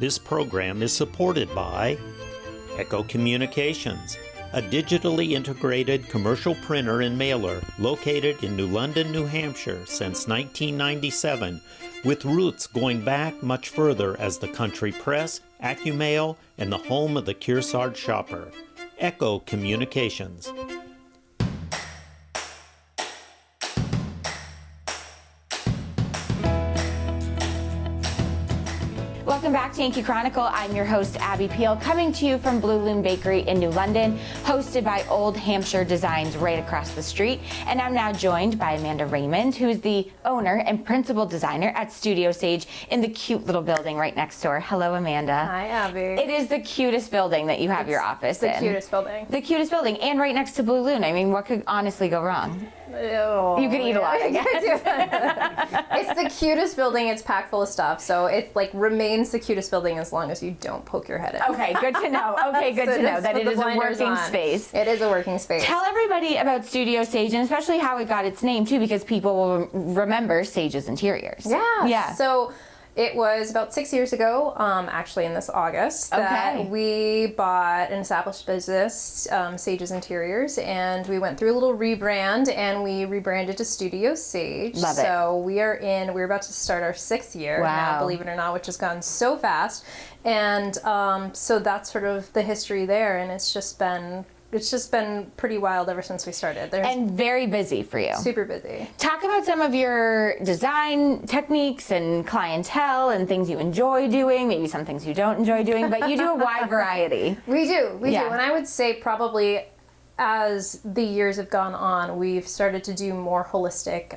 This program is supported by Echo Communications, a digitally integrated commercial printer and mailer located in New London, New Hampshire since 1997, with roots going back much further as the country press, AccuMail, and the home of the Kearsarge shopper. Echo Communications. Welcome back to Yankee Chronicle. I'm your host, Abby Peel, coming to you from Blue Loon Bakery in New London, hosted by Old Hampshire Designs right across the street. And I'm now joined by Amanda Raymond, who is the owner and principal designer at Studio Sage in the cute little building right next door. Hello, Amanda. Hi, Abby. It is the cutest building that you have your office in. The cutest building. The cutest building, and right next to Blue Loon. I mean, what could honestly go wrong? Oh, You could eat a lot, I guess. It's the cutest building. It's packed full of stuff. So it remains the cutest building as long as you don't poke your head in. Okay, good to know. Okay, good to know that it is a working space. It is a working space. Tell everybody about Studio Sage and especially how it got its name too, because people will remember Sage's interiors. Yeah. So it was about 6 years ago, actually in this August, that we bought an established business, Sage's Interiors, and we went through a little rebrand and we rebranded to Studio Sage. Love it. So we're about to start our 6th year now, believe it or not, which has gone so fast. And so that's sort of the history there, and it's just been pretty wild ever since we started. And very busy for you. Super busy. Talk about some of your design techniques and clientele and things you enjoy doing, maybe some things you don't enjoy doing, but you do a wide variety. We do. And I would say probably as the years have gone on, we've started to do more holistic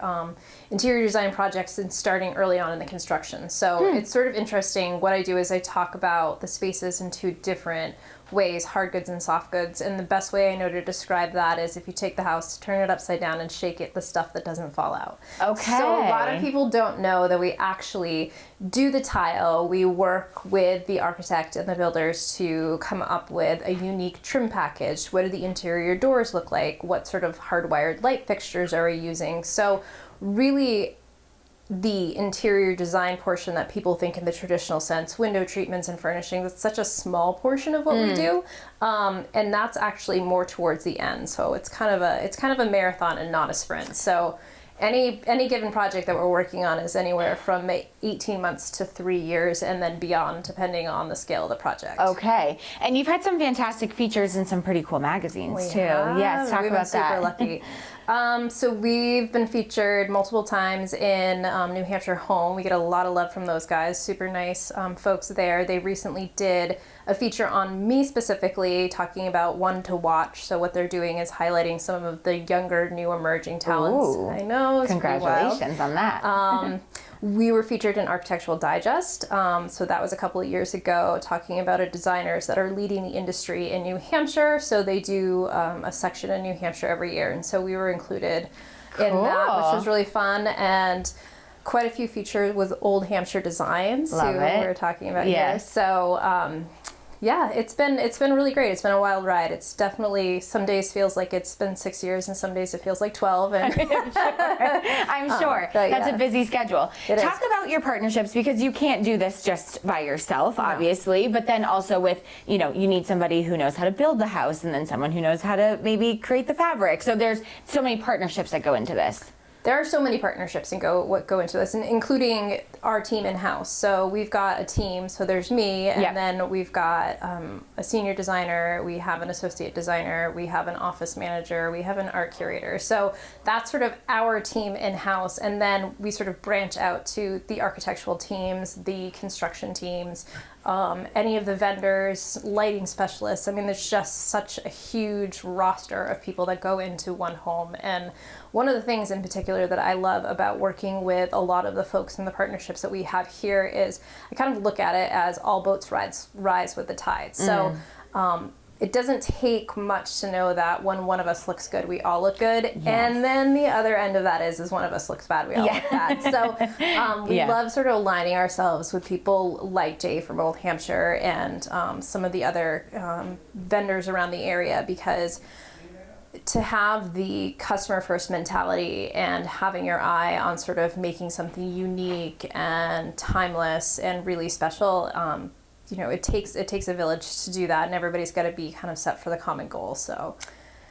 interior design projects and starting early on in the construction. So it's sort of interesting. What I do is I talk about the spaces in two different ways, hard goods and soft goods. And the best way I know to describe that is if you take the house, turn it upside down and shake it, the stuff that doesn't fall out. Okay. So a lot of people don't know that we actually do the tile. We work with the architect and the builders to come up with a unique trim package. What do the interior doors look like? What sort of hardwired light fixtures are we using? So really, the interior design portion that people think in the traditional sense, window treatments and furnishings, it's such a small portion of what we do, and that's actually more towards the end. So it's kind of a marathon and not a sprint. So any given project that we're working on is anywhere from 18 months to 3 years and then beyond, depending on the scale of the project. Okay, and you've had some fantastic features in some pretty cool magazines too. Yes, talk about that. We've been super lucky. So we've been featured multiple times in New Hampshire Home. We get a lot of love from those guys. Super nice folks there. They recently did a feature on me specifically, talking about one to watch. So what they're doing is highlighting some of the younger, new emerging talents. Ooh. I know. Congratulations on that. We were featured in Architectural Digest, so that was a couple of years ago, talking about designers that are leading the industry in New Hampshire. So they do a section in New Hampshire every year, and so we were included in that, which was really fun, and quite a few features with Old Hampshire Designs, Love who it. we were talking about here. So yeah, it's been really great. It's been a wild ride. It's definitely, some days feels like it's been 6 years and some days it feels like 12. And I'm sure. That's a busy schedule. Talk It is. about your partnerships, because you can't do this just by yourself, obviously, but then also with, you need somebody who knows how to build the house and then someone who knows how to maybe create the fabric. So there's so many partnerships that go into this. There are so many partnerships and go into this, and including our team in-house. So we've got a team, so there's me, and then we've got a senior designer, we have an associate designer, we have an office manager, we have an art curator. So that's sort of our team in-house, and then we sort of branch out to the architectural teams, the construction teams, any of the vendors, lighting specialists. I mean, there's just such a huge roster of people that go into one home. And one of the things in particular that I love about working with a lot of the folks in the partnerships that we have here is I kind of look at it as all boats rise with the tide. So it doesn't take much to know that when one of us looks good, we all look good. Yes. And then the other end of that is one of us looks bad, we all look bad. So we love sort of aligning ourselves with people like Jay from Old Hampshire and some of the other vendors around the area, because to have the customer first mentality and having your eye on sort of making something unique and timeless and really special, it takes a village to do that, and everybody's got to be kind of set for the common goal. So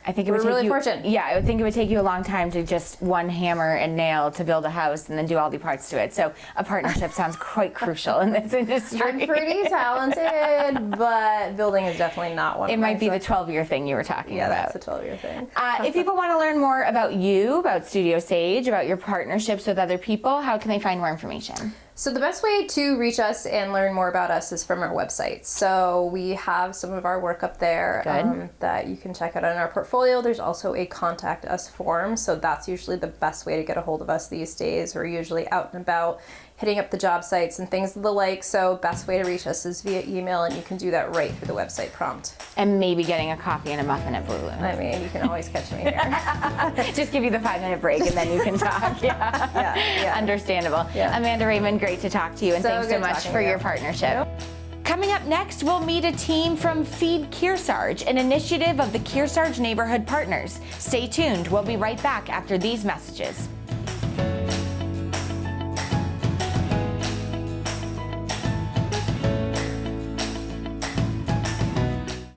I think it would we're take really you, fortunate. Yeah, I would think it would take you a long time to just one hammer and nail to build a house and then do all the parts to it. So a partnership sounds quite crucial in this industry. I'm pretty talented, but building is definitely not one. It of might my be the strengths. 12-year thing you were talking Yeah, about. that's a 12-year thing. If people want to learn more about you, about Studio Sage, about your partnerships with other people, how can they find more information? So the best way to reach us and learn more about us is from our website. So we have some of our work up there that you can check out on our portfolio. There's also a contact us form. So that's usually the best way to get a hold of us these days. We're usually out and about hitting up the job sites and things of the like. So best way to reach us is via email, and you can do that right through the website prompt. And maybe getting a coffee and a muffin at Blue Loon. I mean, you can always catch me here. Just give you the 5-minute break and then you can talk. Yeah. Understandable. Yeah. Amanda Raymond, great to talk to you, and So thanks so good much talking for to you. your partnership. Coming up next, we'll meet a team from Feed Kearsarge, an initiative of the Kearsarge Neighborhood Partners. Stay tuned. We'll be right back after these messages.